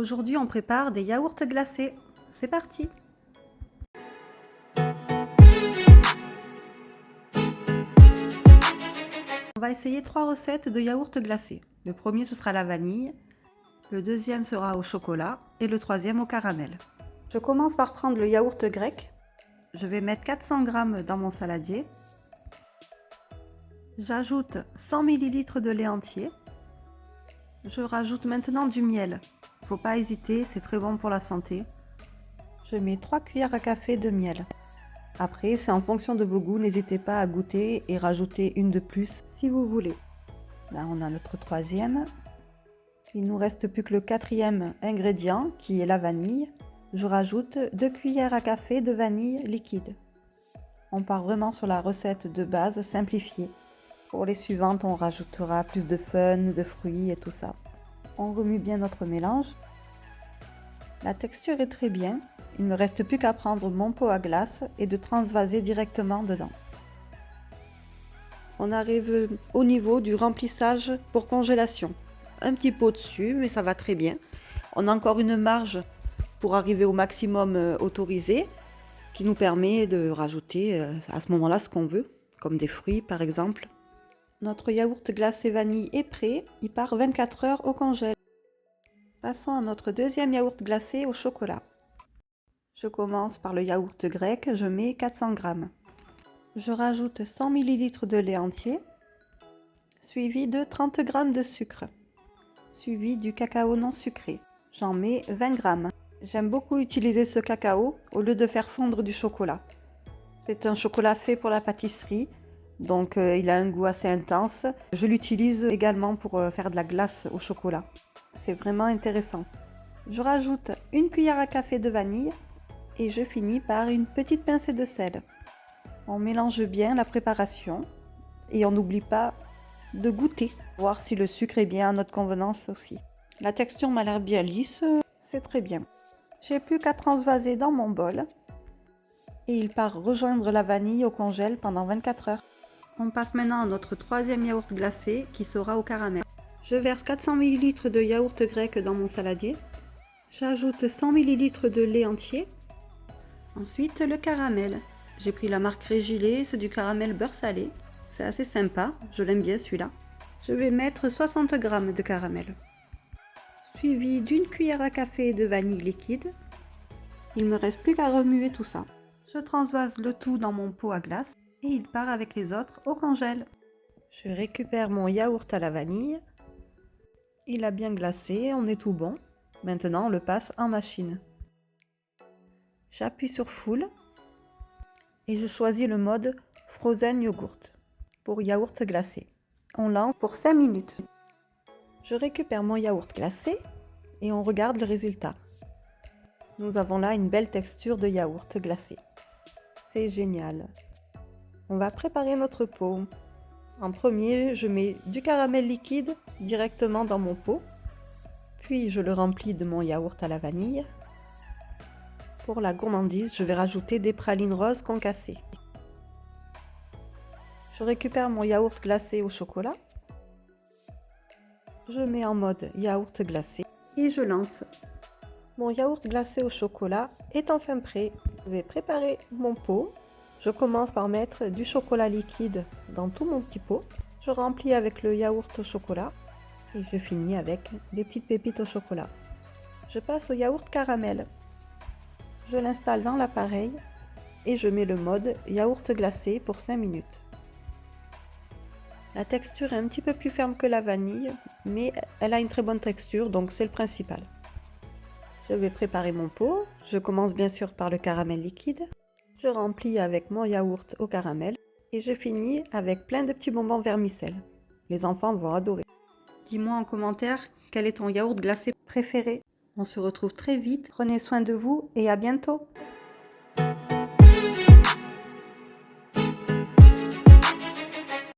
Aujourd'hui, on prépare des yaourts glacés. C'est parti! On va essayer 3 recettes de yaourts glacés. Le premier, ce sera la vanille. Le deuxième sera au chocolat. Et le troisième au caramel. Je commence par prendre le yaourt grec. Je vais mettre 400 g dans mon saladier. J'ajoute 100 ml de lait entier. Je rajoute maintenant du miel. Faut pas hésiter, c'est très bon pour la santé. Je mets 3 cuillères à café de miel. Après, c'est en fonction de vos goûts, n'hésitez pas à goûter et rajouter une de plus si vous voulez. Là, on a notre troisième. Il nous reste plus que le quatrième ingrédient qui est la vanille. Je rajoute 2 cuillères à café de vanille liquide. On part vraiment sur la recette de base simplifiée. Pour les suivantes, on rajoutera plus de fun, de fruits et tout ça. On remue bien notre mélange. La texture est très bien. Il ne me reste plus qu'à prendre mon pot à glace et de transvaser directement dedans. On arrive au niveau du remplissage pour congélation. Un petit pot dessus, mais ça va très bien. On a encore une marge pour arriver au maximum autorisé qui nous permet de rajouter à ce moment-là ce qu'on veut, comme des fruits par exemple. Notre yaourt glacé vanille est prêt, il part 24 heures au congèle. Passons à notre deuxième yaourt glacé au chocolat. Je commence par le yaourt grec, je mets 400 g. Je rajoute 100 ml de lait entier, suivi de 30 g de sucre, suivi du cacao non sucré. J'en mets 20 g. J'aime beaucoup utiliser ce cacao au lieu de faire fondre du chocolat. C'est un chocolat fait pour la pâtisserie. Donc il a un goût assez intense. Je l'utilise également pour faire de la glace au chocolat. C'est vraiment intéressant. Je rajoute une cuillère à café de vanille et je finis par une petite pincée de sel. On mélange bien la préparation et on n'oublie pas de goûter, voir si le sucre est bien à notre convenance aussi. La texture m'a l'air bien lisse, c'est très bien. J'ai plus qu'à transvaser dans mon bol et il part rejoindre la vanille au congèle pendant 24 heures. On passe maintenant à notre troisième yaourt glacé qui sera au caramel. Je verse 400 ml de yaourt grec dans mon saladier. J'ajoute 100 ml de lait entier. Ensuite le caramel. J'ai pris la marque Régilet, c'est du caramel beurre salé. C'est assez sympa, je l'aime bien celui-là. Je vais mettre 60 g de caramel. Suivi d'une cuillère à café de vanille liquide. Il ne me reste plus qu'à remuer tout ça. Je transvase le tout dans mon pot à glace. Et il part avec les autres au congèle. Je récupère mon yaourt à la vanille. Il a bien glacé, on est tout bon. Maintenant, on le passe en machine. J'appuie sur Full et je choisis le mode Frozen Yogurt pour yaourt glacé. On lance pour 5 minutes. Je récupère mon yaourt glacé et on regarde le résultat. Nous avons là une belle texture de yaourt glacé. C'est génial. On va préparer notre pot. En premier, je mets du caramel liquide directement dans mon pot. Puis je le remplis de mon yaourt à la vanille. Pour la gourmandise, je vais rajouter des pralines roses concassées. Je récupère mon yaourt glacé au chocolat. Je mets en mode yaourt glacé et je lance. Mon yaourt glacé au chocolat est enfin prêt. Je vais préparer mon pot. Je commence par mettre du chocolat liquide dans tout mon petit pot. Je remplis avec le yaourt au chocolat et je finis avec des petites pépites au chocolat. Je passe au yaourt caramel. Je l'installe dans l'appareil et je mets le mode yaourt glacé pour 5 minutes. La texture est un petit peu plus ferme que la vanille, mais elle a une très bonne texture, donc c'est le principal. Je vais préparer mon pot. Je commence bien sûr par le caramel liquide. Je remplis avec mon yaourt au caramel et je finis avec plein de petits bonbons vermicelles. Les enfants vont adorer. Dis-moi en commentaire quel est ton yaourt glacé préféré. On se retrouve très vite. Prenez soin de vous et à bientôt.